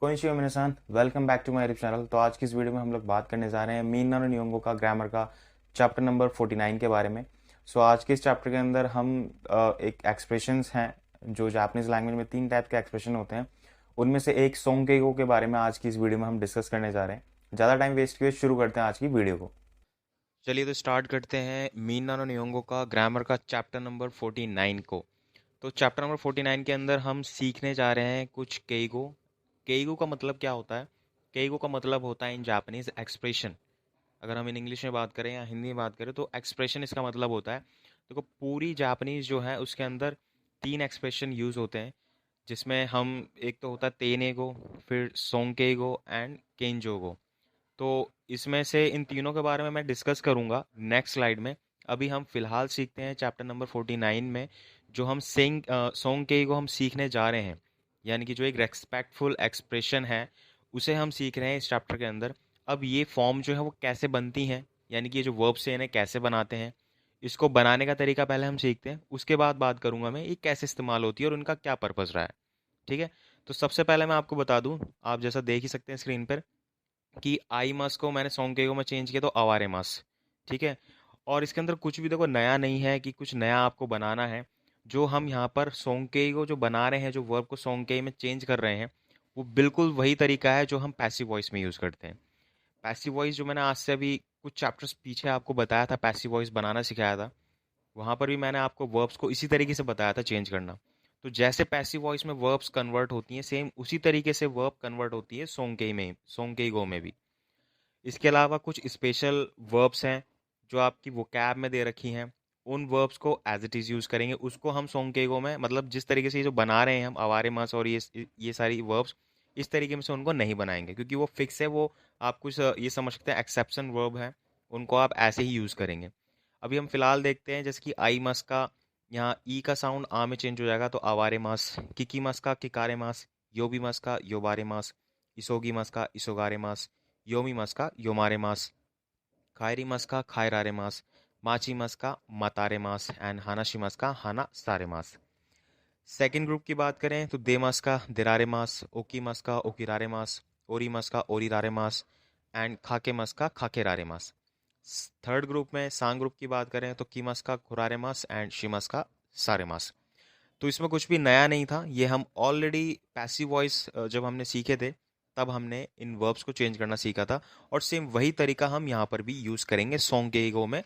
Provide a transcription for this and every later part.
Konnichiwa मिनासान, welcome back to my YouTube channel. तो आज की इस वीडियो में हम लोग बात करने जा रहे हैं मीना नो नियोंगो का ग्रामर का चैप्टर नंबर 49 के बारे में। आज के इस चैप्टर के अंदर हम एक एक्सप्रेशंस हैं जो जापानीज लैंग्वेज में 3 टाइप के एक्सप्रेशन होते हैं। उनमें से एक सोंगकेगो के बारे में आज की इस वीडियो में हम डिस्कस करने जा रहे हैं। ज़्यादा टाइम वेस्ट किए शुरू करते हैं आज की वीडियो को। चलिए तो स्टार्ट करते हैं मीना नो नियोंगो का ग्रामर का चैप्टर नंबर 49 को। तो चैप्टर नंबर 49 के अंदर हम सीखने जा रहे हैं कुछ केइगो। केइगो का मतलब क्या होता है? केइगो का मतलब होता है इन जापानीज एक्सप्रेशन। अगर हम इन इंग्लिश में बात करें या हिंदी में बात करें तो एक्सप्रेशन इसका मतलब होता है। देखो, पूरी जापानीज जो है उसके अंदर 3 एक्सप्रेशन यूज होते हैं, जिसमें हम एक तो होता है तेनेगो, फिर सोंकेगो एंड केंजोगो। तो इसमें से इन तीनों के बारे में मैं डिस्कस करूंगा नेक्स्ट स्लाइड में। अभी हम फिलहाल सीखते हैं चैप्टर नंबर 49 में जो हम सोंग के को हम सीखने जा रहे हैं, यानी कि जो एक रेस्पेक्टफुल एक्सप्रेशन है उसे हम सीख रहे हैं इस चैप्टर के अंदर। अब ये फॉर्म जो है वो कैसे बनती हैं, यानी कि ये जो वर्ब्स हैं इन्हें कैसे बनाते हैं, इसको बनाने का तरीका पहले हम सीखते हैं। उसके बाद बात करूंगा मैं ये कैसे इस्तेमाल होती है और उनका क्या पर्पस रहा है। ठीक है। तो सबसे पहले मैं आपको बता दूं, आप जैसा देख ही सकते हैं स्क्रीन पर कि आई मस को मैंने सोंके को मैं चेंज किया तो अवारे मस। ठीक है। और इसके अंदर कुछ भी देखो नया नहीं है कि कुछ नया आपको बनाना है। जो हम यहाँ पर सोंके को जो बना रहे हैं, जो वर्ब को सोंके में चेंज कर रहे हैं, वो बिल्कुल वही तरीका है जो हम पैसिव वॉइस में यूज़ करते हैं। पैसिव वॉइस जो मैंने आज से अभी कुछ चैप्टर्स पीछे आपको बताया था, पैसिव वॉइस बनाना सिखाया था, वहाँ पर भी मैंने आपको वर्ब्स को इसी तरीके से बताया था चेंज करना। तो जैसे पैसिव वॉइस में वर्ब्स कन्वर्ट होती हैं, सेम उसी तरीके से वर्ब कन्वर्ट होती है सोंके में, सोंके गो में भी। इसके अलावा कुछ स्पेशल वर्ब्स हैं जो आपकी वोकैब में दे रखी हैं। उन वर्ब्स को एज इट इज़ यूज़ करेंगे, उसको हम सोंकेगो में, मतलब जिस तरीके से ये जो बना रहे हैं हम अवारे मास और ये सारी वर्ब्स, इस तरीके में से उनको नहीं बनाएंगे क्योंकि वो फिक्स है। वो आप कुछ ये समझ सकते हैं एक्सेप्शन वर्ब है, उनको आप ऐसे ही यूज़ करेंगे। अभी हम फिलहाल देखते हैं जैसे कि आई मस का यहाँ ई का साउंड आ में चेंज हो जाएगा तो आवारे मास, किकी मस का किकारे मास, योबी मस का योबारे मास, इसोगी मस का इसोगारे मास, योमी मस का योमारे मास, खायरी मस का खायरारे मास, माची मस का मातारे मास एंड हानाशी मस का हाना सारे मास। सेकेंड ग्रुप की बात करें तो दे मस का दिरारे मास, ओकी मस का ओकिरारे मास, ओरी मस का ओरीरारे मास एंड खाके मस का खाकेरारे मास। थर्ड ग्रुप में सांग ग्रुप की बात करें तो कीमस का खुरारे मास एंड शिमस का सारे मास। तो इसमें कुछ भी नया नहीं था, ये हम ऑलरेडी पैसिव वॉइस जब हमने सीखे थे तब हमने इन वर्ब्स को चेंज करना सीखा था। और सेम वही तरीका हम यहाँ पर भी यूज़ करेंगे सोंगेगो में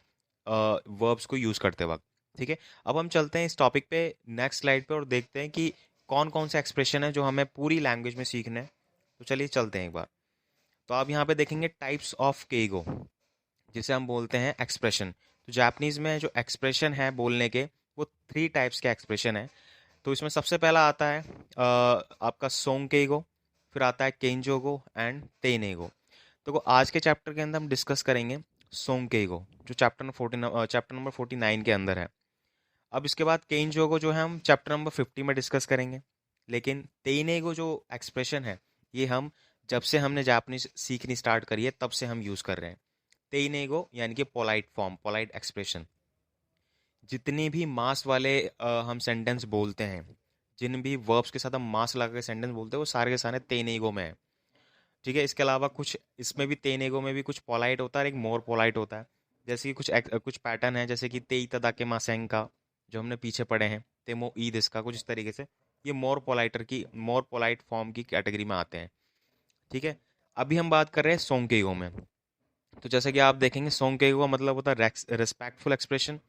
वर्ब्स को यूज़ करते वक्त। ठीक है। अब हम चलते हैं इस टॉपिक पे नेक्स्ट स्लाइड पे और देखते हैं कि कौन कौन से एक्सप्रेशन है जो हमें पूरी लैंग्वेज में सीखने हैं। तो चलिए चलते हैं एक बार। तो आप यहाँ पे देखेंगे टाइप्स ऑफ केगो, जिसे हम बोलते हैं एक्सप्रेशन। तो जापानीज में जो एक्सप्रेशन है बोलने के, वो 3 टाइप्स के एक्सप्रेशन है। तो इसमें सबसे पहला आता है आपका सोंकेगो, फिर आता है केंजोगो एंड तेनेगो। तो आज के चैप्टर के अंदर हम डिस्कस करेंगे सोंकेगो, जो चैप्टर नंबर 49 के अंदर है। अब इसके बाद केंजोगो जो है हम चैप्टर नंबर 50 में डिस्कस करेंगे। लेकिन तेनेगो जो एक्सप्रेशन है, ये हम जब से हमने जापानीज सीखनी स्टार्ट करी है तब से हम यूज़ कर रहे हैं। तेनेगो यानी कि पोलाइट फॉर्म, पोलाइट एक्सप्रेशन। जितने भी मास वाले हम सेंटेंस बोलते हैं, जिन भी वर्ब्स के साथ हम मास लगा के सेंटेंस बोलते हैं, वो सारे के सारे तेनेगो में है। ठीक है। इसके अलावा कुछ इसमें भी तेनेगो में भी कुछ पोलाइट होता है और एक मोर पोलाइट होता है। जैसे कि कुछ पैटर्न है, जैसे कि तेई तदाके मासेंग का जो हमने पीछे पढ़े हैं, तेमो ईद, इसका कुछ इस तरीके से ये मोर पोलाइट फॉर्म की कैटेगरी में आते हैं। ठीक है। अभी हम बात कर रहे हैं सोंकेगो में। तो जैसे कि आप देखेंगे सोंकेगो का मतलब होता है रेस्पेक्टफुल एक्सप्रेशन,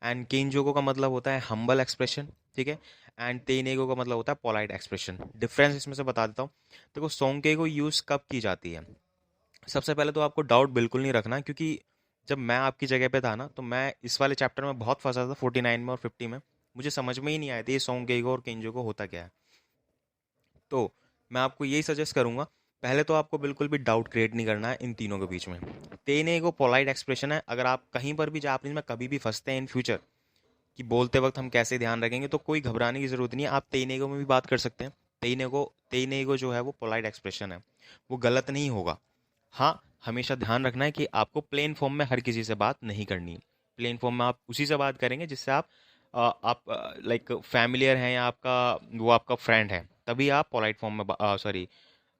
एंड केंजोगो का मतलब होता है हम्बल एक्सप्रेशन। ठीक है। एंड तेनेगो का मतलब होता है पोलाइट एक्सप्रेशन। डिफरेंस इसमें से बता देता हूँ। देखो, सोंकेगो यूज़ कब की जाती है? सबसे पहले तो आपको डाउट बिल्कुल नहीं रखना, क्योंकि जब मैं आपकी जगह पे था ना, तो मैं इस वाले चैप्टर में बहुत फंसा था 49 में और 50 में। मुझे समझ में ही नहीं आया था ये सोंकेगो और केंजोगो होता क्या है। तो मैं आपको यही सजेस्ट करूंगा, पहले तो आपको बिल्कुल भी डाउट क्रिएट नहीं करना है इन तीनों के बीच में। तेने को पोलाइट एक्सप्रेशन है। अगर आप कहीं पर भी जापानीज में कभी भी फंसते हैं इन फ्यूचर कि बोलते वक्त हम कैसे ध्यान रखेंगे, तो कोई घबराने की जरूरत नहीं है। आप तेनेगो में भी बात कर सकते हैं। तेनेगो जो है वो पोलाइट एक्सप्रेशन है, वो गलत नहीं होगा। हाँ, हमेशा ध्यान रखना है कि आपको प्लेन फॉर्म में हर किसी से बात नहीं करनी है। प्लेन फॉर्म में आप उसी से बात करेंगे जिससे आप लाइक फैमिलियर हैं या आपका वो आपका फ्रेंड है, तभी आप पोलाइट फॉर्म में सॉरी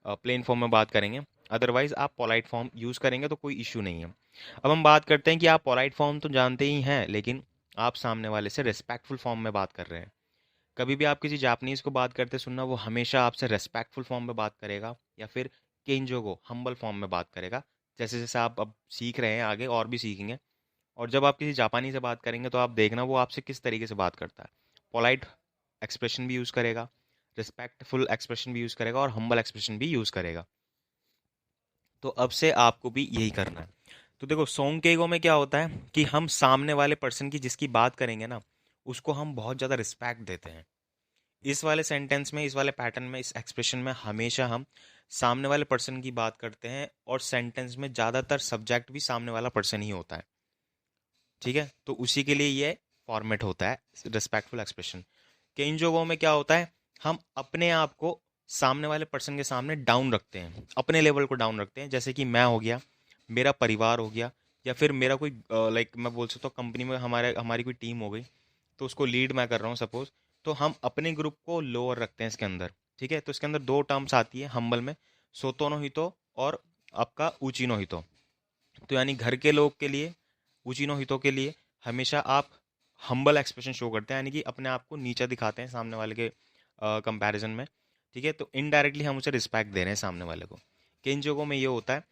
प्लेन फॉर्म में बात करेंगे, अदरवाइज आप पोलाइट फॉर्म यूज़ करेंगे तो कोई इश्यू नहीं है। अब हम बात करते हैं कि आप पोलाइट फॉर्म तो जानते ही हैं, लेकिन आप सामने वाले से रिस्पेक्टफुल फॉर्म में बात कर रहे हैं। कभी भी आप किसी जापानीज़ को बात करते सुनना, वो हमेशा आपसे रेस्पेक्टफुल फॉर्म में बात करेगा या फिर केंजो हम्बल फॉर्म में बात करेगा। जैसे जैसे आप अब सीख रहे हैं, आगे और भी सीखेंगे। और जब आप किसी जापानी से बात करेंगे तो आप देखना वो आपसे किस तरीके से बात करता है। पोलाइट एक्सप्रेशन भी यूज़ करेगा, रिस्पेक्टफुल एक्सप्रेशन भी यूज़ करेगा और हम्बल एक्सप्रेशन भी यूज़ करेगा। तो अब से आपको भी यही करना है। तो देखो सोंगकेगो में क्या होता है कि हम सामने वाले पर्सन की जिसकी बात करेंगे ना, उसको हम बहुत ज़्यादा रिस्पेक्ट देते हैं। इस वाले सेंटेंस में, इस वाले पैटर्न में, इस एक्सप्रेशन में हमेशा हम सामने वाले पर्सन की बात करते हैं और सेंटेंस में ज़्यादातर सब्जेक्ट भी सामने वाला पर्सन ही होता है। ठीक है, तो उसी के लिए ये फॉर्मेट होता है रिस्पेक्टफुल एक्सप्रेशन। केंजोगो में क्या होता है, हम अपने आप को सामने वाले पर्सन के सामने डाउन रखते हैं, अपने लेवल को डाउन रखते हैं। जैसे कि मैं हो गया, मेरा परिवार हो गया, या फिर मेरा कोई लाइक मैं बोल सकता हूँ कंपनी में हमारी कोई टीम हो गई, तो उसको लीड मैं कर रहा हूँ सपोज, तो हम अपने ग्रुप को लोअर रखते हैं इसके अंदर। ठीक है, तो इसके अंदर दो टर्म्स आती है हम्बल में, सोतोनो हितो और आपका ऊचीनो हितो। तो यानी घर के लोग के लिए, ऊचीनो हितो के लिए हमेशा आप हम्बल एक्सप्रेशन शो करते हैं, यानी कि अपने आप को नीचा दिखाते हैं सामने वाले के कंपैरिजन में। ठीक है, तो इनडायरेक्टली हम उसे रिस्पेक्ट दे रहे हैं सामने वाले को। केंजोगो में ये होता है।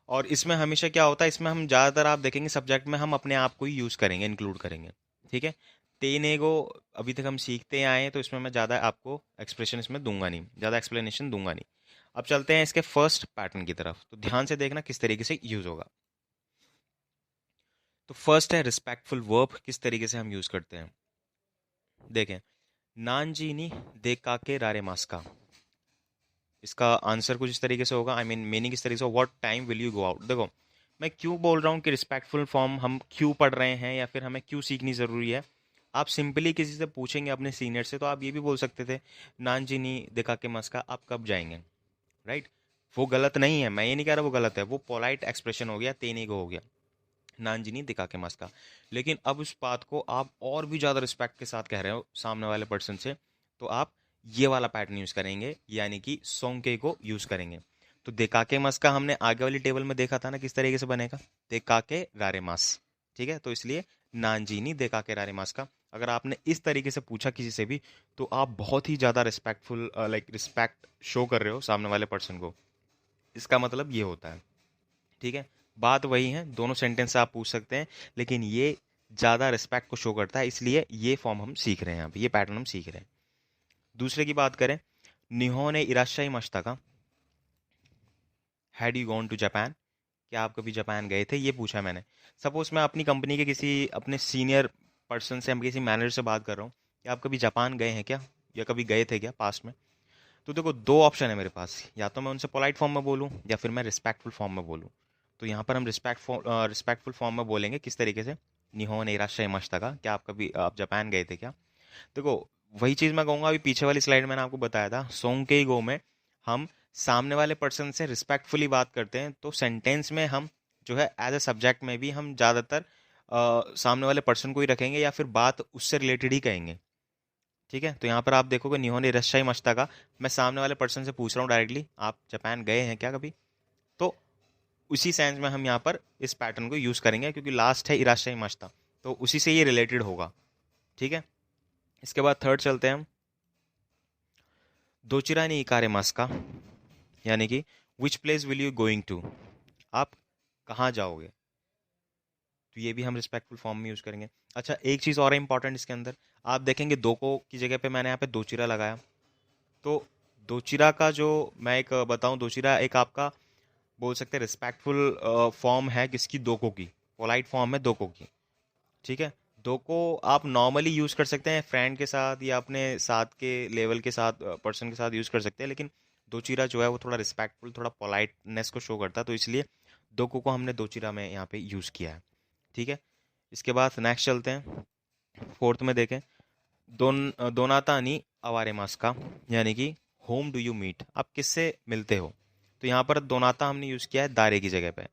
और इसमें हमेशा क्या होता है, इसमें हम ज़्यादातर आप देखेंगे सब्जेक्ट में हम अपने आप को ही यूज़ करेंगे, इंक्लूड करेंगे। ठीक है, तेनेगो अभी तक हम सीखते आए हैं, तो इसमें मैं ज़्यादा आपको एक्सप्रेशन इसमें दूंगा नहीं, ज़्यादा एक्सप्लेनेशन दूंगा नहीं। अब चलते हैं इसके फर्स्ट पैटर्न की तरफ, तो ध्यान से देखना किस तरीके से यूज़ होगा। तो फर्स्ट है रिस्पेक्टफुल वर्ब, किस तरीके से हम यूज़ करते हैं। देखें, नानजी नी देखा के रारे मास्का, इसका आंसर कुछ इस तरीके से होगा, आई मीन मीनिंग इस तरीके से, what time will you go out. देखो मैं क्यों बोल रहा हूँ कि रिस्पेक्टफुल फॉर्म हम क्यों पढ़ रहे हैं या फिर हमें क्यों सीखनी ज़रूरी है। आप सिंपली किसी से पूछेंगे अपने सीनियर से, तो आप ये भी बोल सकते थे, नान जी नी देखा के मस्का, आप कब जाएंगे। राइट, वो गलत नहीं है, मैं ये नहीं कह रहा वो गलत है, वो पोलाइट एक्सप्रेशन हो गया, तेनी को हो गया, नान जी नी दिखा के मस्का। लेकिन अब उस बात को आप और भी ज़्यादा रिस्पेक्ट के साथ कह रहे हो सामने वाले पर्सन से, तो आप ये वाला पैटर्न यूज़ करेंगे, यानी कि सोंके को यूज़ करेंगे। तो देखा के मस्का हमने आगे वाली टेबल में देखा था ना किस तरीके से बनेगा, देखा के रारे मास। ठीक है, तो इसलिए नानजीनी देखा के रारे मास का अगर आपने इस तरीके से पूछा किसी से भी, तो आप बहुत ही ज़्यादा रिस्पेक्टफुल लाइक रिस्पेक्ट शो कर रहे हो सामने वाले पर्सन को, इसका मतलब ये होता है। ठीक है, बात वही है, दोनों सेंटेंस आप पूछ सकते हैं, लेकिन ये ज़्यादा रिस्पेक्ट को शो करता है, इसलिए ये फॉर्म हम सीख रहे हैं, यहाँ पे ये पैटर्न हम सीख रहे हैं। दूसरे की बात करें, निहोने इराशाई मस्ता का, had you gone to Japan, क्या आप कभी जापान गए थे, ये पूछा मैंने। सपोज मैं अपनी कंपनी के किसी अपने सीनियर पर्सन से, हम किसी मैनेजर से बात कर रहा हूँ कि आप कभी जापान गए हैं क्या, या कभी गए थे क्या पास्ट में। तो देखो दो ऑप्शन है मेरे पास, या तो मैं उनसे पोलाइट फॉर्म में बोलूँ या फिर मैं रिस्पेक्टफुल फॉर्म में बोलूँ। तो यहाँ पर हम रिस्पेक्टफुल फॉर्म में बोलेंगे, किस तरीके से, निहोन इराशाई मस्ता का, क्या आप कभी आप जापान गए थे क्या। देखो वही चीज़ मैं कहूँगा, अभी पीछे वाली स्लाइड मैंने आपको बताया था, सोंग गो में हम सामने वाले पर्सन से रिस्पेक्टफुली बात करते हैं, तो सेंटेंस में हम जो है एज ए सब्जेक्ट में भी हम ज़्यादातर सामने वाले पर्सन को ही रखेंगे या फिर बात उससे रिलेटेड ही कहेंगे। ठीक है, तो यहाँ पर आप देखोगे निहोने इराशाई मस्ता का, मैं सामने वाले पर्सन से पूछ रहा हूँ डायरेक्टली, आप जापान गए हैं क्या कभी। तो उसी सेंस में हम यहाँ पर इस पैटर्न को यूज़ करेंगे, क्योंकि लास्ट है इराशाई मस्ता, तो उसी से ये रिलेटेड होगा। ठीक है, इसके बाद थर्ड चलते हैं हम, दोचिरा नी इकारे मास्का, यानी कि which place will you going to, आप कहाँ जाओगे। तो ये भी हम रिस्पेक्टफुल फॉर्म में यूज़ करेंगे। अच्छा एक चीज़ और है इंपॉर्टेंट इसके अंदर, आप देखेंगे दो को की जगह पे मैंने यहाँ पे दोचिरा लगाया, तो दोचिरा का जो मैं एक बताऊँ, दोचिरा एक आपका बोल सकते हैं रिस्पेक्टफुल फॉर्म है किसकी, दोको की, पोलाइट फॉर्म है दोको की। ठीक है, दो को आप नॉर्मली यूज़ कर सकते हैं फ्रेंड के साथ या अपने साथ के लेवल के साथ पर्सन के साथ यूज़ कर सकते हैं, लेकिन दोचिरा जो है वो थोड़ा रिस्पेक्टफुल, थोड़ा पोलाइटनेस को शो करता है, तो इसलिए दोको को हमने दोचिरा में यहाँ पे यूज़ किया है। ठीक है, इसके बाद नेक्स्ट चलते हैं, फोर्थ में देखें, दोनाता नी अवारे मास का, यानी कि होम डू यू मीट, आप किससे मिलते हो। तो यहाँ पर दोनाता हमने यूज़ किया है दारे की जगह पे।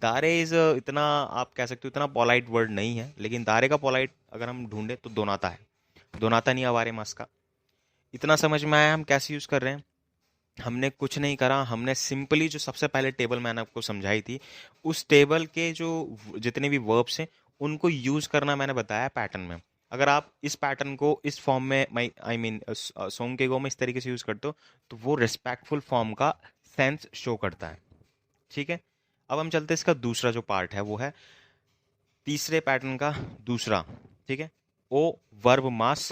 दारे इज़ इतना आप कह सकते हो इतना पोलाइट वर्ड नहीं है, लेकिन दारे का पोलाइट अगर हम ढूंढे तो दोनाता है, दोनाता नहीं अवारे मास का। इतना समझ में आया हम कैसे यूज़ कर रहे हैं। हमने कुछ नहीं करा, हमने सिंपली जो सबसे पहले टेबल मैंने आपको समझाई थी, उस टेबल के जो जितने भी वर्ब्स हैं उनको यूज करना मैंने बताया पैटर्न में। अगर आप इस पैटर्न को इस फॉर्म में आई मीन सोंग के गो में इस तरीके से यूज करते हो तो वो रिस्पेक्टफुल फॉर्म का सेंस शो करता है। ठीक है, अब हम चलते हैं इसका दूसरा जो पार्ट है वो है तीसरे पैटर्न का दूसरा। ठीक है, ओ वर्ब मास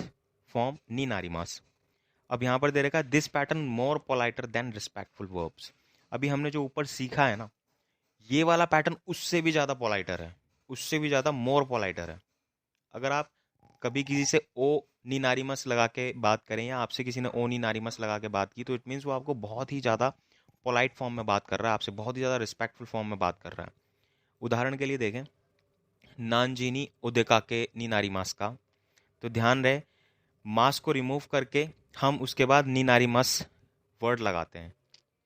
फॉर्म नी नारी मास। अब यहां पर दे रखा है this pattern more politer than respectful verbs. अभी हमने जो ऊपर सीखा है ना, ये वाला पैटर्न उससे भी ज्यादा पोलाइटर है, उससे भी ज्यादा मोर पोलाइटर है। अगर आप कभी किसी से ओ नी नारीमस लगा के बात करें या आपसे किसी ने ओ नी नारीमस लगा के बात की तो इट मीन्स वो आपको बहुत ही ज़्यादा पोलाइट फॉर्म में बात कर रहा है, आपसे बहुत ही ज़्यादा रिस्पेक्टफुल फॉर्म में बात कर रहा है। उदाहरण के लिए देखें, नानजीनी उदेका के नी नारीमास का, तो ध्यान रहे मास को रिमूव करके हम उसके बाद नी नारीमस वर्ड लगाते हैं।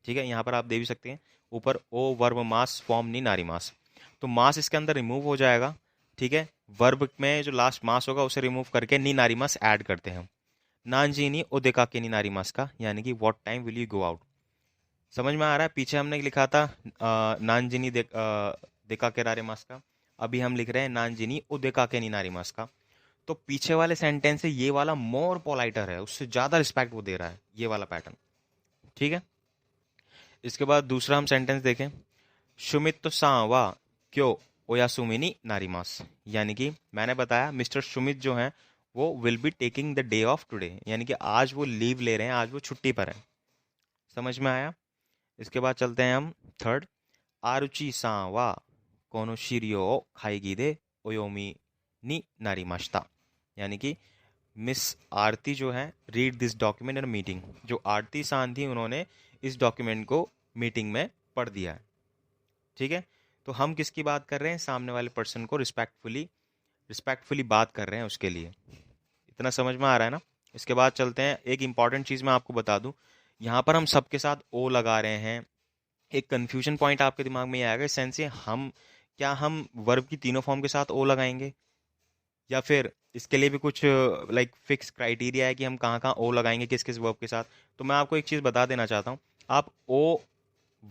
ठीक है, यहाँ पर आप दे भी सकते हैं ऊपर ओ वर्ब मास फॉर्म नी नारी मास, तो मास इसके अंदर रिमूव हो जाएगा। ठीक है, वर्ब में जो लास्ट मास होगा उसे रिमूव करके नी नारी मास ऐड करते हैं। नानजीनी ओ देखा के नी नारी मास का, यानी कि what time will you go out. समझ में आ रहा है? पीछे हमने लिखा था नानजीनी देखा के नारी मास का, अभी हम लिख रहे हैं नानजीनी ओ देखा के नी नारी मास का। तो पीछे वाले सेंटेंस से ये वाला मोर पोलाइटर है, उससे ज्यादा रिस्पेक्ट वो दे रहा है, ये वाला पैटर्न। ठीक है, इसके बाद दूसरा हम सेंटेंस देखें, शुमित सांवा क्यों ओयासुमिनी नारीमास। यानी कि मैंने बताया मिस्टर सुमित जो हैं वो will be taking the day of today, यानी कि आज वो लीव ले रहे हैं, आज वो छुट्टी पर है। समझ में आया? इसके बाद चलते हैं हम थर्ड, आरुचि सांवा कोनो शिरियो खाएगी दे ओयोमी नी नारीमाश्ता। यानी कि मिस आरती जो है read this document in meeting, जो आरती सान थी उन्होंने इस डॉक्यूमेंट को मीटिंग में पढ़ दिया है। ठीक है, तो हम किसकी बात कर रहे हैं? सामने वाले पर्सन को रिस्पेक्टफुली रिस्पेक्टफुली बात कर रहे हैं उसके लिए। इतना समझ में आ रहा है ना? इसके बाद चलते हैं, एक इंपॉर्टेंट चीज मैं आपको बता दूं, यहाँ पर हम सबके साथ ओ लगा रहे हैं। एक कंफ्यूजन पॉइंट आपके दिमाग में ये आएगा सेंस से, हम क्या हम वर्ब की तीनों फॉर्म के साथ ओ लगाएंगे या फिर इसके लिए भी कुछ फिक्स क्राइटेरिया है कि हम कहाँ कहाँ ओ लगाएंगे किस किस वर्ब के साथ? तो मैं आपको एक चीज बता देना चाहता हूँ, आप ओ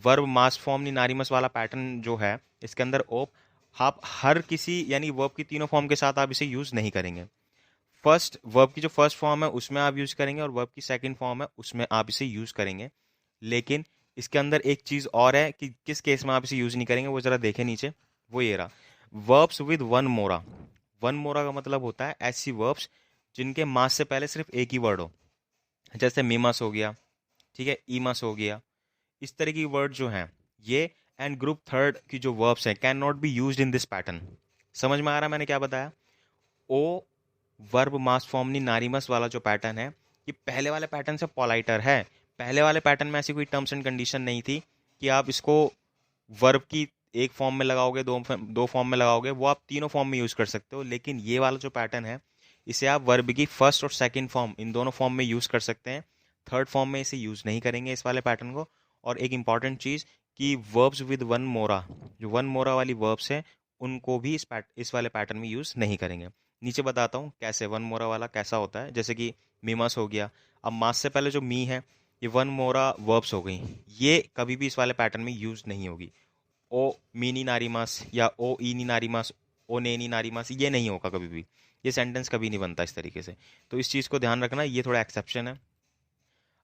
वर्ब मास फॉर्म नारीमस वाला पैटर्न जो है इसके अंदर ओप आप हर किसी यानी वर्ब की तीनों फॉर्म के साथ आप इसे यूज नहीं करेंगे। फर्स्ट वर्ब की जो फर्स्ट फॉर्म है उसमें आप यूज करेंगे और वर्ब की सेकंड फॉर्म है उसमें आप इसे यूज करेंगे। लेकिन इसके अंदर एक चीज और है कि किस केस में आप इसे यूज नहीं करेंगे, वो जरा देखें नीचे, वो ये रहा, वर्ब्स विद वन मोरा। वन मोरा का मतलब होता है ऐसी वर्ब्स जिनके मास से पहले सिर्फ एक ही वर्ड हो, जैसे मीमास हो गया, ठीक है, ईमास हो गया। इस तरह की वर्ड जो हैं ये एंड ग्रुप थर्ड की जो वर्ब्स हैं can not be used in this pattern. समझ में आ रहा है मैंने क्या बताया? ओ वर्ब मास फॉर्मनी नारीमस वाला जो पैटर्न है ये पहले वाले पैटर्न से पॉलाइटर है। पहले वाले पैटर्न में ऐसी कोई टर्म्स एंड कंडीशन नहीं थी कि आप इसको वर्ब की एक फॉर्म में लगाओगे, दो फॉर्म में लगाओगे, वो आप तीनों फॉर्म में यूज कर सकते हो। लेकिन ये वाला जो पैटर्न है इसे आप वर्ब की फर्स्ट और सेकंड फॉर्म इन दोनों फॉर्म में यूज कर सकते हैं, थर्ड फॉर्म में इसे यूज नहीं करेंगे इस वाले पैटर्न को। और एक इंपॉर्टेंट चीज कि वर्ब्स विद वन मोरा, जो वन मोरा वाली वर्ब्स हैं उनको भी इस वाले पैटर्न में यूज नहीं करेंगे। नीचे बताता हूँ कैसे वन मोरा वाला कैसा होता है। जैसे कि मीमास हो गया, अब मास से पहले जो मी है ये वन मोरा वर्ब्स हो गई, ये कभी भी इस वाले पैटर्न में यूज नहीं होगी। ओ मीनी नारीमास या ओ ईनी नारीमास, ओ नेनी नारीमास, ये नहीं होगा कभी भी, ये सेंटेंस कभी नहीं बनता इस तरीके से। तो इस चीज़ को ध्यान रखना, ये थोड़ा एक्सेप्शन है।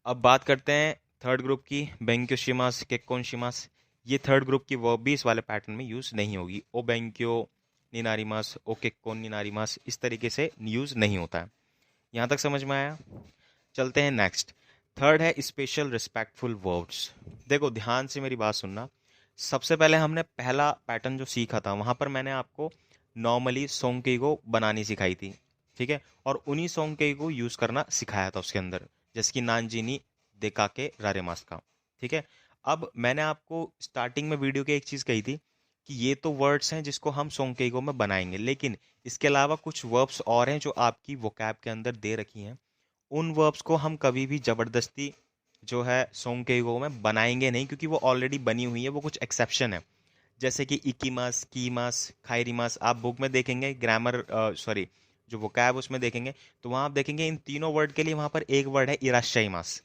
अब बात करते हैं थर्ड ग्रुप की, बेंक्योशिमास केक्कोनशिमास। ये थर्ड ग्रुप की वर्ब भी इस वाले पैटर्न में यूज नहीं होगी। ओ बेंक्यो निनारिमास, ओ केक्कोन निनारिमास, इस तरीके से यूज नहीं होता है। यहाँ तक समझ में आया? चलते हैं नेक्स्ट। थर्ड है स्पेशल रिस्पेक्टफुल वर्ड्स। देखो ध्यान से मेरी बात सुनना, सबसे पहले हमने पहला पैटर्न जो सीखा था वहां पर मैंने आपको नॉर्मली सोंके को बनानी सिखाई थी, ठीक है, और उन्हीं सोंके को यूज करना सिखाया था उसके अंदर, जैसे कि नानजीनी देखा के रारेमास का। ठीक है, अब मैंने आपको स्टार्टिंग में वीडियो की एक चीज कही थी कि ये तो वर्ड्स हैं जिसको हम सोंकेगो में बनाएंगे, लेकिन इसके अलावा कुछ वर्ब्स और हैं जो आपकी वोकैब के अंदर दे रखी हैं। उन वर्ब्स को हम कभी भी जबरदस्ती जो है सोंकेगो में बनाएंगे नहीं, क्योंकि वो ऑलरेडी बनी हुई है, वो कुछ एक्सेप्शन है। जैसे कि इकीमास, कीमास, खायरीमास, आप बुक में देखेंगे ग्रामर सॉरी जो वोकैब उसमें देखेंगे तो वहां आप देखेंगे इन तीनों वर्ड के लिए वहां पर एक वर्ड है इराशाईमास।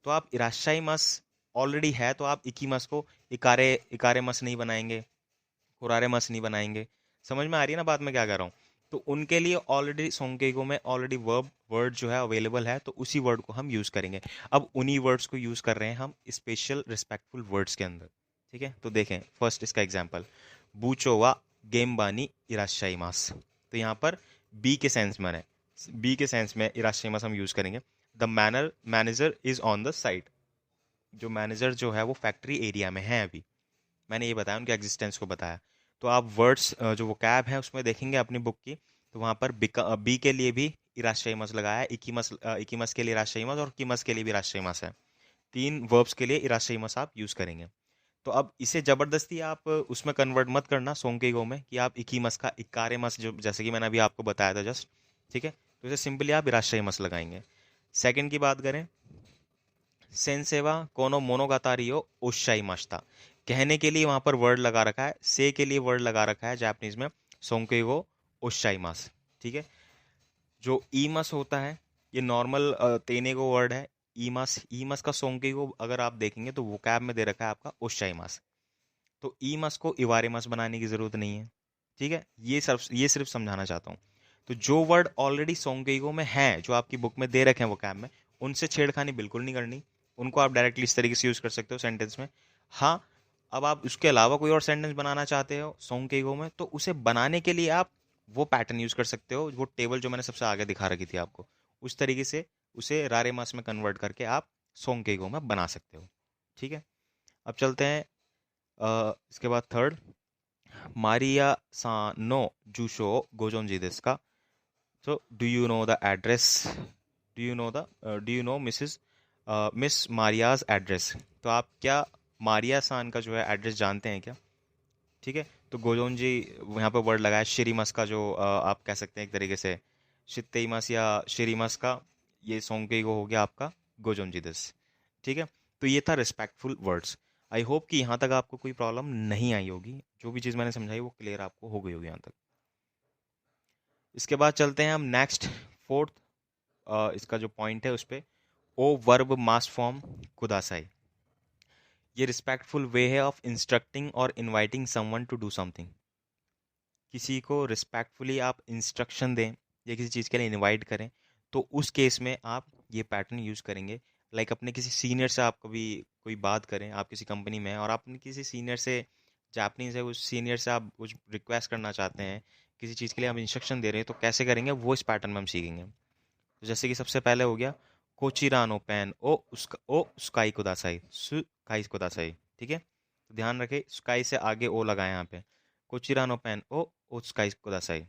तो आप इराशाई मस ऑलरेडी है, तो आप इकीमस को इकारे इकारे मस नहीं बनाएंगे, हुरारे मस नहीं बनाएंगे। समझ में आ रही है ना बात मैं क्या कर रहा हूँ? तो उनके लिए ऑलरेडी सोंकेगो में ऑलरेडी वर्ब वर्ड जो है अवेलेबल है, तो उसी वर्ड को हम यूज करेंगे। अब उन्हीं वर्ड्स को यूज कर रहे हैं हम स्पेशल रिस्पेक्टफुल वर्ड्स के अंदर। ठीक है, तो देखें फर्स्ट इसका एग्जाम्पल, बूचोवा गेमबानी इराशाइमास। तो यहाँ पर बी के सेंस में है, बी के सेंस में इराशाइमास हम यूज करेंगे। The manager is on the site. जो मैनेजर जो है वो फैक्ट्री एरिया में है अभी, मैंने ये बताया, उनके एग्जिस्टेंस को बताया। तो आप वर्ड्स जो वो कैब है उसमें देखेंगे अपनी बुक की, तो वहाँ पर बी के लिए भी इराशाइमस लगाया है, इकीमस के लिए इराशाइमस और कीमस के लिए भी इराशाइमस है। तीन वर्ब्स के लिए इराशाइमस आप यूज करेंगे। तो अब इसे जबरदस्ती आप उसमें कन्वर्ट मत करना सोंकेगो में कि आप इकीमस का इकारेमस, जो जैसे कि मैंने अभी आपको बताया था जस्ट। ठीक है, तो इसे सिंपली आप इराशाइमस लगाएंगे। सेकंड की बात करें, सेंसेवा कोनो मोनोगातारियो ओशाई माश्ता। कहने के लिए वहां पर वर्ड लगा रखा है, से के लिए वर्ड लगा रखा है जापानीज में सोंकेगो ओशाई मास। ठीक है, जो ईमस होता है ये नॉर्मल तेने को वर्ड है। ईमस, ईमस का सोंकेगो अगर आप देखेंगे तो वोकैब में दे रखा है आपका ओशाई मास। तो ईमस को इवारेमस बनाने की जरूरत नहीं है। ठीक है, ये सिर्फ समझाना चाहता हूँ। तो जो वर्ड ऑलरेडी सोंगेगो में है, जो आपकी बुक में दे रखे हैं वो कैब में, उनसे छेड़खानी बिल्कुल नहीं करनी। उनको आप डायरेक्टली इस तरीके से यूज कर सकते हो सेंटेंस में। हाँ, अब आप उसके अलावा कोई और सेंटेंस बनाना चाहते हो सोंगेगो में, तो उसे बनाने के लिए आप वो पैटर्न यूज कर सकते हो, वो टेबल जो मैंने सबसे आगे दिखा रखी थी आपको, उस तरीके से उसे रारेमास में कन्वर्ट करके आप सोंगेगो में बना सकते हो। ठीक है, अब चलते हैं इसके बाद थर्ड, मारिया नो जूशो गोजोंजी देस का। So do you know the address, do you know miss Maria's address. तो आप क्या मारिया सान का जो है एड्रेस जानते हैं क्या? ठीक है, तो गोजोंजी यहाँ पे वर्ड लगा है, श्रीमस का जो आप कह सकते हैं एक तरीके से शित्तेइमस या श्रीमस का, ये सोंकेगो हो गया आपका गोजोंजी दिस। ठीक है, तो ये था रिस्पेक्टफुल वर्ड्स। आई होप कि यहाँ तक आपको कोई प्रॉब्लम नहीं आई होगी, जो भी चीज़ मैंने समझाई वो क्लियर आपको हो गई होगी यहाँ तक। इसके बाद चलते हैं हम नेक्स्ट फोर्थ, इसका जो पॉइंट है उस पे, ओ वर्ब मास फॉर्म कुदासाई। ये रिस्पेक्टफुल वे है ऑफ इंस्ट्रक्टिंग और inviting someone to do something. किसी को रिस्पेक्टफुली आप इंस्ट्रक्शन दें या किसी चीज़ के लिए इनवाइट करें, तो उस केस में आप ये पैटर्न यूज़ करेंगे। लाइक अपने किसी सीनियर से आप कभी कोई बात करें, आप किसी कंपनी में हैं और आप अपने किसी सीनियर से, जापानीज है, उस सीनियर से आप कुछ रिक्वेस्ट करना चाहते हैं, किसी चीज़ के लिए आप इंस्ट्रक्शन दे रहे हैं, तो कैसे करेंगे वो इस पैटर्न में हम सीखेंगे। तो जैसे कि सबसे पहले हो गया कोचिरानो पेन ओ स्काई कुदासाई, सुकाई कुदासाई। ठीक है, तो ध्यान रखें स्काई से आगे ओ लगाए यहाँ पे, कोचिरानो पेन ओ स्काई कुदासाई।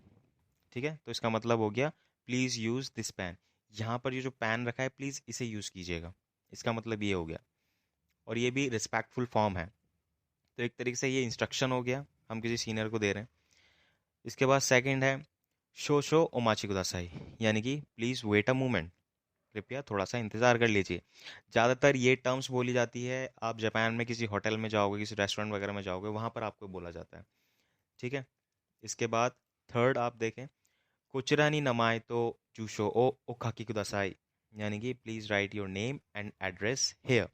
ठीक है, तो इसका मतलब हो गया प्लीज यूज दिस पेन। यहाँ पर ये जो पेन रखा है प्लीज इसे यूज कीजिएगा, इसका मतलब ये हो गया। और ये भी रिस्पेक्टफुल फॉर्म है, तो एक तरीके से ये इंस्ट्रक्शन हो गया, हम किसी सीनियर को दे रहे हैं। इसके बाद सेकंड है शो शो ओमाची कुदासाई, यानी कि प्लीज वेट अ मोमेंट, कृपया थोड़ा सा इंतजार कर लीजिए। ज़्यादातर ये टर्म्स बोली जाती है, आप जापान में किसी होटल में जाओगे, किसी रेस्टोरेंट वगैरह में जाओगे, वहाँ पर आपको बोला जाता है। ठीक है, इसके बाद थर्ड आप देखें, कोचरानी नमाए तो जूशो ओ ओखाकी कुदासाई, यानी कि please write your name and address here.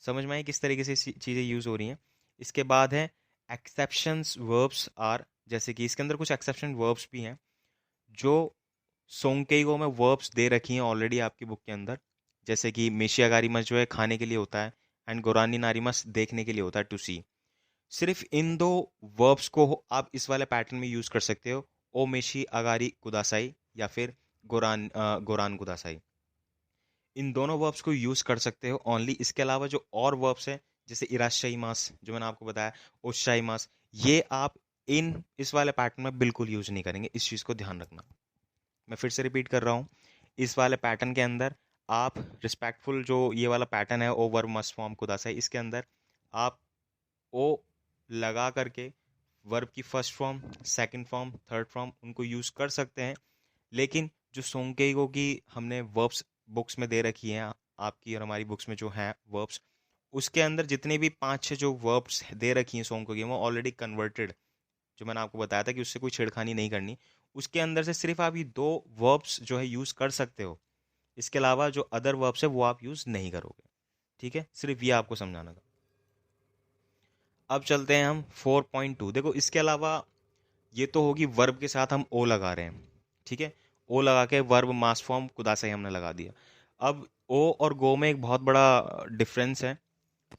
समझ में आई किस तरीके से चीज़ें यूज हो रही हैं? इसके बाद है एक्सेप्शंस वर्ब्स आर, जैसे कि इसके अंदर कुछ एक्सेप्शन वर्ब्स भी हैं जो सोंकेगो में वर्ब्स दे रखी हैं ऑलरेडी आपकी बुक के अंदर। जैसे कि मेशियागारीमस जो है खाने के लिए होता है, एंड गोरानी नारीमस देखने के लिए होता है, टू सी। सिर्फ इन दो वर्ब्स को आप इस वाले पैटर्न में यूज कर सकते हो, ओ मेशी अगारी कुदासाई या फिर गोरान कुदासाई। इन दोनों वर्ब्स को यूज कर सकते हो ओनली। इसके अलावा जो और वर्ब्स है जैसे इराशाई मास जो मैंने आपको बताया, ओशाई मास, ये आप इन इस वाले पैटर्न में बिल्कुल यूज नहीं करेंगे, इस चीज को ध्यान रखना। मैं फिर से रिपीट कर रहा हूँ, इस वाले पैटर्न के अंदर आप रिस्पेक्टफुल जो ये वाला पैटर्न है ओ वर्ब मस्ट फॉर्म खुदा है, इसके अंदर आप ओ लगा करके वर्ब की first form, second form, third form उनको यूज कर सकते हैं। लेकिन जो सोंकेगो की हमने वर्ब्स बुक्स में दे रखी हैं, आपकी और हमारी बुक्स में जो हैं वर्ब्स, उसके अंदर जितने भी पांच छह जो वर्ब्स दे रखी हैं सोंकेगो की, वो ऑलरेडी कन्वर्टेड, जो मैंने आपको बताया था कि उससे कोई छेड़खानी नहीं करनी, उसके अंदर से सिर्फ आप ये दो वर्ब्स जो है यूज कर सकते हो। इसके अलावा जो अदर वर्ब्स है वो आप यूज़ नहीं करोगे। ठीक है, सिर्फ ये आपको समझाना था। अब चलते हैं हम 4.2। देखो इसके अलावा ये तो होगी वर्ब के साथ हम ओ लगा रहे हैं। ठीक है, ओ लगा के वर्ब मास फॉर्म कुदासा ही हमने लगा दिया। अब ओ और गो में एक बहुत बड़ा डिफरेंस है।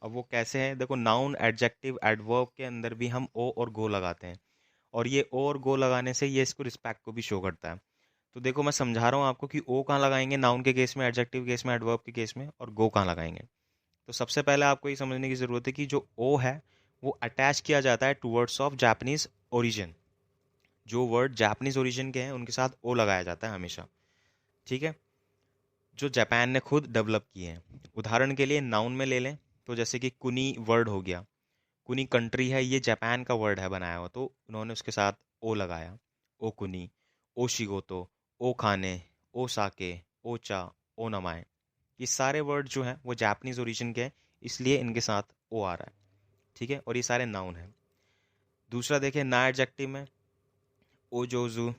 अब वो कैसे है, देखो नाउन एडजेक्टिव एडवर्ब के अंदर भी हम ओ और गो लगाते हैं, और ये ओ और गो लगाने से ये इसको रिस्पेक्ट को भी शो करता है। तो देखो मैं समझा रहा हूँ आपको कि ओ कहाँ लगाएंगे, नाउन के केस में, एडजेक्टिव केस में, एडवर्ब के केस में, और गो कहाँ लगाएंगे। तो सबसे पहले आपको ये समझने की ज़रूरत है कि जो ओ है वो अटैच किया जाता है to words of Japanese origin. जो वर्ड जापानीज ओरिजिन के हैं उनके साथ ओ लगाया जाता है हमेशा। ठीक है, जो जापान ने खुद डेवलप किए हैं। उदाहरण के लिए नाउन में ले लें तो जैसे कि कुनी वर्ड हो गया, कुनी कंट्री है, ये जापान का वर्ड है बनाया हुआ, तो उन्होंने उसके साथ ओ लगाया। ओ कुनी, ओ शिगोतो, ओ खाने, ओ साके, ओ चा, ओ नमाए। ये सारे वर्ड जो हैं वो जापानीज ओरिजिन के हैं, इसलिए इनके साथ ओ आ रहा है। ठीक है, और ये सारे नाउन हैं। दूसरा देखें ना एडजेक्टिव में, ओ जोजू,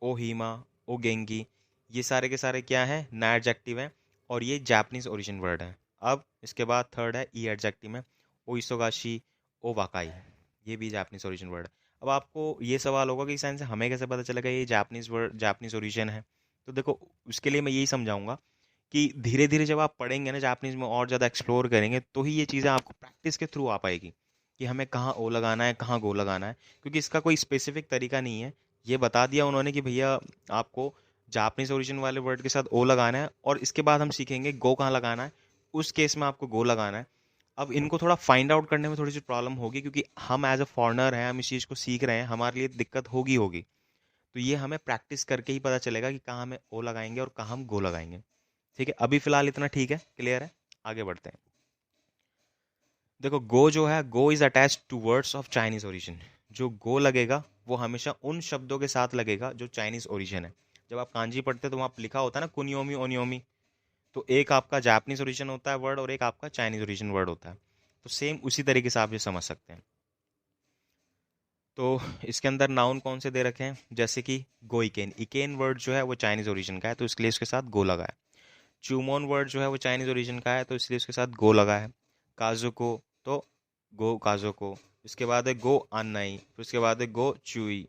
ओ हीमा, ओ गेंगी, ये सारे के सारे क्या हैं, ना एडजेक्टिव हैं, और ये जापानीज ओरिजिन वर्ड है। अब इसके बाद थर्ड है ई एडजेक्टिव में, ओ इसोगाशी, ओ वाकाई, ये भी जापानीज ओरिजिन वर्ड है। अब आपको ये सवाल होगा कि साइंस से हमें कैसे पता चलेगा ये जापानीज वर्ड जापानीज ओरिजिन है। तो देखो उसके लिए मैं यही समझाऊंगा कि धीरे धीरे जब आप पढ़ेंगे ना जापानीज में और ज़्यादा एक्सप्लोर करेंगे तो ही ये चीज़ें आपको प्रैक्टिस के थ्रू आ पाएगी कि हमें कहाँ ओ लगाना है, कहाँ गो लगाना है। क्योंकि इसका कोई स्पेसिफिक तरीका नहीं है। ये बता दिया उन्होंने कि भैया आपको जापानीज ओरिजिन वाले वर्ड के साथ ओ लगाना है, और इसके बाद हम सीखेंगे गो कहाँ लगाना है, उस केस में आपको गो लगाना है। अब इनको थोड़ा फाइंड आउट करने में थोड़ी सी प्रॉब्लम होगी, क्योंकि हम एज अ फॉरनर हैं, हम इस चीज़ को सीख रहे हैं, हमारे लिए दिक्कत होगी। तो ये हमें प्रैक्टिस करके ही पता चलेगा कि कहाँ हमें ओ लगाएंगे और कहाँ हम गो लगाएंगे। ठीक है, अभी फिलहाल इतना ठीक है, क्लियर है। आगे बढ़ते हैं। देखो गो जो है, गो is attach to words of Chinese origin. जो गो लगेगा वो हमेशा उन शब्दों के साथ लगेगा जो चाइनीज ओरिजिन है। जब आप कांजी पढ़ते हैं तो वहाँ लिखा होता है ना कुनियोमी ओनियोमी, तो एक आपका जापानीज ओरिजिन होता है वर्ड और एक आपका चाइनीज ओरिजिन वर्ड होता है। तो सेम उसी तरीके से आप ये समझ सकते हैं। तो इसके अंदर नाउन कौन से दे रखे हैं, जैसे कि गो इकेन, इकेन वर्ड जो है वो चाइनीज ओरिजिन का है तो इसके लिए उसके साथ गो लगा है। चूमोन वर्ड जो है वो चाइनीज ओरिजिन का है तो इसलिए उसके साथ गो लगा है। काजुको, तो गो काजुको। इसके बाद है गो आनाई, फिर उसके बाद है गो चुई।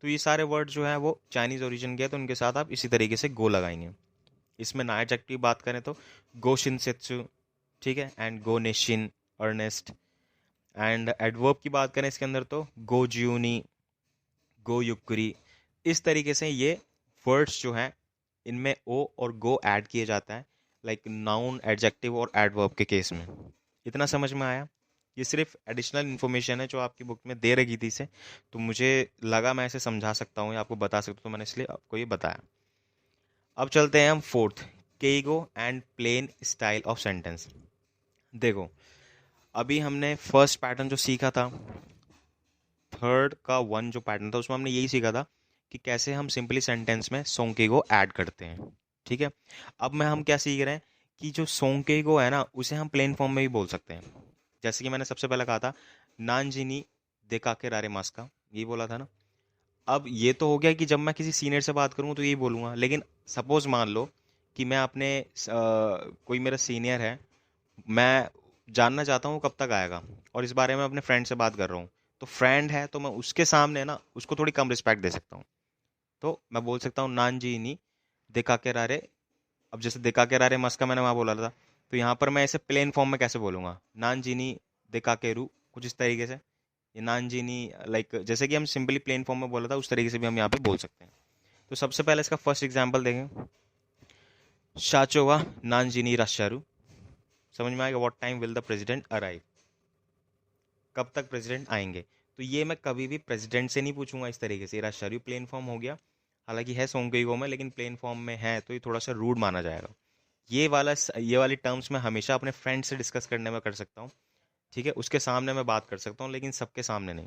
तो ये सारे वर्ड जो है वो चाइनीज ओरिजिन के हैं तो उनके साथ आप इसी तरीके से गो लगाएंगे। इसमें ना एडजेक्टिव बात करें तो गो शिनसेत्सु, ठीक है, एंड गो नेशिन, अर्नेस्ट। एंड एडवर्ब की बात करें इसके अंदर तो गो जियूनी, गो युक्री। इस तरीके से ये वर्ड्स जो हैं इनमें ओ और गो ऐड किए जाता है, लाइक नाउन एडजेक्टिव और एडवर्ब के केस में। इतना समझ में आया। ये सिर्फ एडिशनल इन्फॉर्मेशन है जो आपकी बुक में दे रखी थी इसे, तो मुझे लगा मैं इसे समझा सकता हूँ या आपको बता सकता हूँ, तो मैंने इसलिए आपको ये बताया। अब चलते हैं हम फोर्थ, केगो and plain style of sentence. देखो अभी हमने फर्स्ट पैटर्न जो सीखा था, थर्ड का वन जो पैटर्न था उसमें हमने यही सीखा था कि कैसे हम सिंपली सेंटेंस में सोंकेगो ऐड करते हैं। ठीक है, अब मैं हम क्या सीख रहे हैं कि जो सोंकेगो है ना उसे हम प्लेन फॉर्म में भी बोल सकते हैं। जैसे कि मैंने सबसे पहले कहा था नानजिनी देखा के रारे मास्का, यही बोला था ना। अब ये तो हो गया कि जब मैं किसी सीनियर से बात करूँ तो यही बोलूँगा, लेकिन सपोज मान लो कि मैं अपने कोई मेरा सीनियर है, मैं जानना चाहता हूँ कब तक आएगा, और इस बारे में अपने फ्रेंड से बात कर रहा हूँ, तो फ्रेंड है तो मैं उसके सामने ना उसको थोड़ी कम रिस्पेक्ट दे सकता हूँ। तो मैं बोल सकता हूँ नान जी नी देखा के रारे। अब जैसे देखा के रारे मस्का मैंने वहाँ बोला था, तो यहाँ पर मैं इसे प्लेन फॉर्म में कैसे बोलूँगा, नान जी नी देखा के रू, कुछ इस तरीके से। ये नान जी नी, लाइक जैसे कि हम सिंपली प्लेन फॉर्म में बोला था उस तरीके से भी हम यहाँ पे बोल सकते हैं। तो सबसे पहले इसका फर्स्ट एग्जाम्पल देखें, शाचोवा नान जी नी राशारू। समझ में आएगा, what time will the president arrive, कब तक प्रेसिडेंट आएंगे। तो ये मैं कभी भी प्रेसिडेंट से नहीं पूछूंगा इस तरीके से, राशारू प्लेन फॉर्म हो गया। हालांकि है सोंगेगो में लेकिन प्लेन फॉर्म में है तो ये थोड़ा सा रूड माना जाएगा। ये वाली टर्म्स मैं हमेशा अपने फ्रेंड से डिस्कस करने में कर सकता हूँ। ठीक है, उसके सामने मैं बात कर सकता हूँ लेकिन सबके सामने नहीं।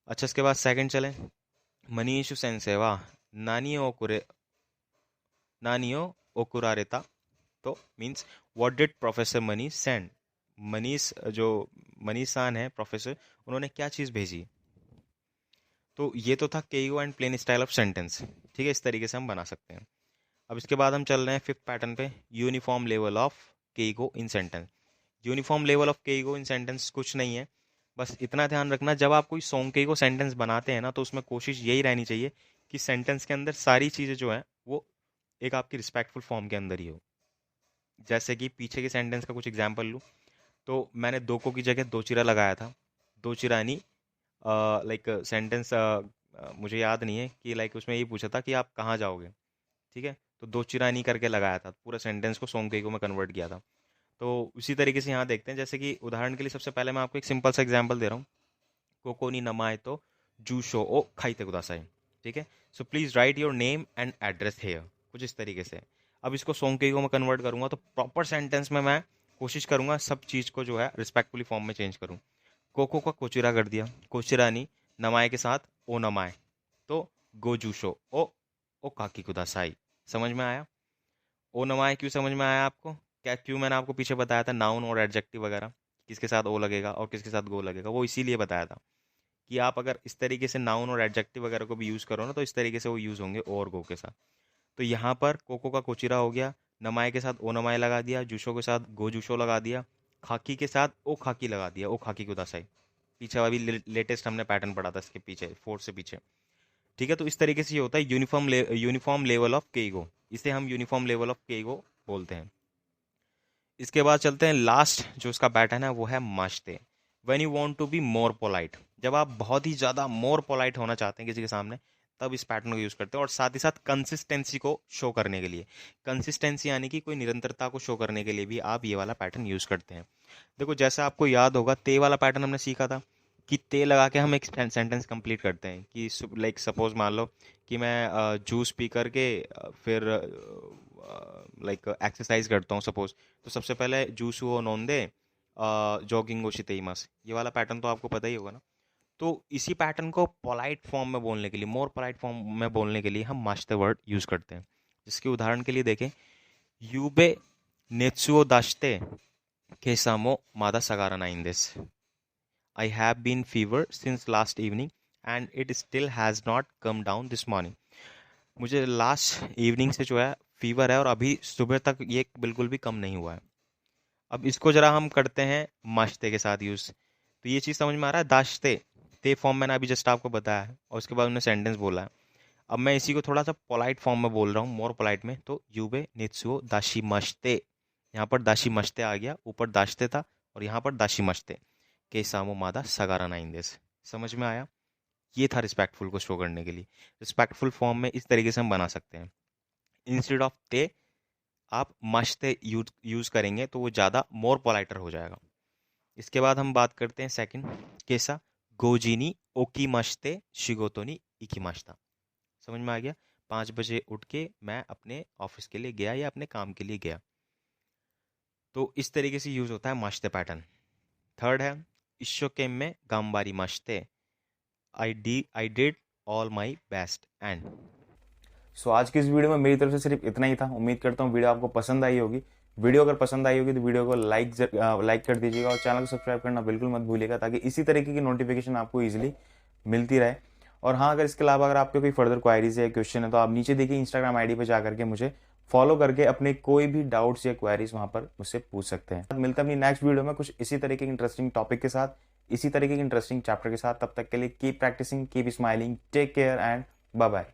अच्छा, इसके बाद सेकंड चलें, मनीषु सेंसेवा नानियो ओकुरे नानियो ओकुरारेता। तो means what did professor Manish send, Manish जो मनीष सान है प्रोफेसर, उन्होंने क्या चीज़ भेजी। तो ये तो था केयू and plain style of sentence. ठीक है, इस तरीके से हम बना सकते हैं। अब इसके बाद हम चल रहे हैं फिफ्थ पैटर्न पे, यूनिफॉर्म लेवल ऑफ केईगो in sentence. Uniform level of केईगो इन सेंटेंस कुछ नहीं है, बस इतना ध्यान रखना, जब आप कोई सोंकेईगो सेंटेंस बनाते हैं ना, तो उसमें कोशिश यही रहनी चाहिए कि सेंटेंस के अंदर सारी चीज़ें जो है वो एक आपकी रिस्पेक्टफुल फॉर्म के अंदर ही हो। जैसे कि पीछे के सेंटेंस का कुछ एग्जाम्पल लूँ, तो मैंने दोको की जगह दो चिरा लगाया था। दो चिरानी लाइक सेंटेंस मुझे याद नहीं है कि लाइक उसमें ये पूछा था कि आप कहाँ जाओगे, ठीक है, तो दो चिरानी करके लगाया था, पूरा सेंटेंस को सोंकेईगो में कन्वर्ट किया था। तो उसी तरीके से यहाँ देखते हैं, जैसे कि उदाहरण के लिए सबसे पहले मैं आपको एक सिंपल सा एग्जांपल दे रहा हूँ। कोको नी नमाए तो जूशो ओ खाईते कुदासाई, ठीक है। So please write your name and address here, कुछ इस तरीके से। अब इसको सोंकेईगो में कन्वर्ट करूंगा तो प्रॉपर सेंटेंस में मैं कोशिश करूंगा सब चीज़ को जो है रिस्पेक्टफुली फॉर्म में चेंज करूँ। कोको का कोचिरा कर दिया, कोचिरा नी नमाए के साथ ओ नमाए, तो गो जूशो ओ काकी कुदासाई। समझ में आया? ओ नमाए क्यों समझ में आया आपको? क्या क्यों मैंने आपको पीछे बताया था नाउन और एडजेक्टिव वगैरह किसके साथ ओ लगेगा और किसके साथ गो लगेगा, वो इसीलिए बताया था कि आप अगर इस तरीके से नाउन और एडजेक्टिव वगैरह को भी यूज़ करो ना, तो इस तरीके से वो यूज़ होंगे ओ और गो के साथ। तो यहाँ पर कोको का कोचिरा हो गया, नमाए के साथ ओ नमाए लगा दिया, जूशो के साथ गो जूशो लगा दिया, खाकी के साथ ओ खाकी लगा दिया, ओ खाकी को दासाई। पीछे अभी लेटेस्ट हमने पैटर्न पढ़ा था इसके पीछे, फोर्थ से पीछे, ठीक है। तो इस तरीके से ये होता है यूनिफॉर्म लेवल ऑफ केईगो, इसे हम यूनिफॉर्म लेवल ऑफ केईगो बोलते हैं। इसके बाद चलते हैं लास्ट जो इसका पैटर्न है वो है माश्ते। When you want to be more polite, जब आप बहुत ही ज़्यादा मोर पोलाइट होना चाहते हैं किसी के सामने, तब इस पैटर्न को यूज़ करते हैं। और साथ ही साथ कंसिस्टेंसी को शो करने के लिए, कंसिस्टेंसी यानी कि कोई निरंतरता को शो करने के लिए भी आप ये वाला पैटर्न यूज़ करते हैं। देखो जैसा आपको याद होगा, ते वाला पैटर्न हमने सीखा था कि ते लगा के हम एक सेंटेंस कंप्लीट करते हैं कि लाइक सपोज मान लो कि मैं जूस पी करके फिर लाइक एक्सरसाइज करता हूँ सपोज, तो सबसे पहले जूस वो नोंदे जॉगिंग ओशितेइमस, ये वाला पैटर्न तो आपको पता ही होगा ना। तो इसी पैटर्न को पोलाइट फॉर्म में बोलने के लिए, मोर पोलाइट फॉर्म में बोलने के लिए हम मास्टर वर्ड यूज करते हैं। जिसके उदाहरण के लिए देखें, यूबे नेत्सुओ दाश्ते केसामो मादा सगारा नाइन this, I have been fever since last evening and it still has not come down this morning. मुझे लास्ट इवनिंग से जो है फीवर है और अभी सुबह तक ये बिल्कुल भी कम नहीं हुआ है। अब इसको जरा हम करते हैं माश्ते के साथ यूज़, तो ये चीज़ समझ में आ रहा है? दाश्ते ते फॉर्म मैंने अभी जस्ट आपको बताया है और उसके बाद उन्होंने सेंटेंस बोला है। अब मैं इसी को थोड़ा सा पोलाइट फॉर्म में बोल रहा हूँ, मोर पोलाइट में, तो यूबे नित्सुओ दाशी मश्ते, यहाँ पर दाशी मश्ते आ गया, ऊपर दाश्ते था और यहाँ पर दाशी मश्ते के सामो मादा सगारा नाइन दिस। समझ में आया? ये था रिस्पेक्टफुल को शो करने के लिए। रिस्पेक्टफुल फॉर्म में इस तरीके से हम बना सकते हैं। इंस्टेड ऑफ ते आप मश्ते यूज करेंगे तो वो ज़्यादा मोर पोलाइटर हो जाएगा। इसके बाद हम बात करते हैं सेकंड केसा, गोजीनी ओकी मश्ते शिगोतोनी इकी मश्ता। समझ में आ गया? 5 बजे उठ के मैं अपने ऑफिस के लिए गया या अपने काम के लिए गया। तो इस तरीके से यूज होता है मश्ते पैटर्न। थर्ड है इशोकेम में गाम्बारी मश्ते, I did all my best and. So आज की इस वीडियो में मेरी तरफ से सिर्फ इतना ही था। उम्मीद करता हूँ वीडियो आपको पसंद आई होगी। वीडियो अगर पसंद आई होगी तो वीडियो को लाइक कर दीजिएगा और चैनल को सब्सक्राइब करना बिल्कुल मत भूलिएगा, ताकि इसी तरीके की नोटिफिकेशन आपको ईजिली मिलती रहे। और हाँ, अगर इसके अलावा अगर आपके कोई फर्दर क्वायरीज या क्वेश्चन है तो आप नीचे देखिए इंस्टाग्राम आईडी पर जा करके मुझे फॉलो करके अपने कोई भी डाउट्स या क्वायरीज वहां पर मुझसे पूछ सकते हैं। मिलता है अपनी नेक्स्ट वीडियो में कुछ इसी तरीके के इंटरेस्टिंग टॉपिक के साथ, इसी तरीके के इंटरेस्टिंग चैप्टर के साथ। तब तक के लिए keep practising, keep smiling, take care and bye bye.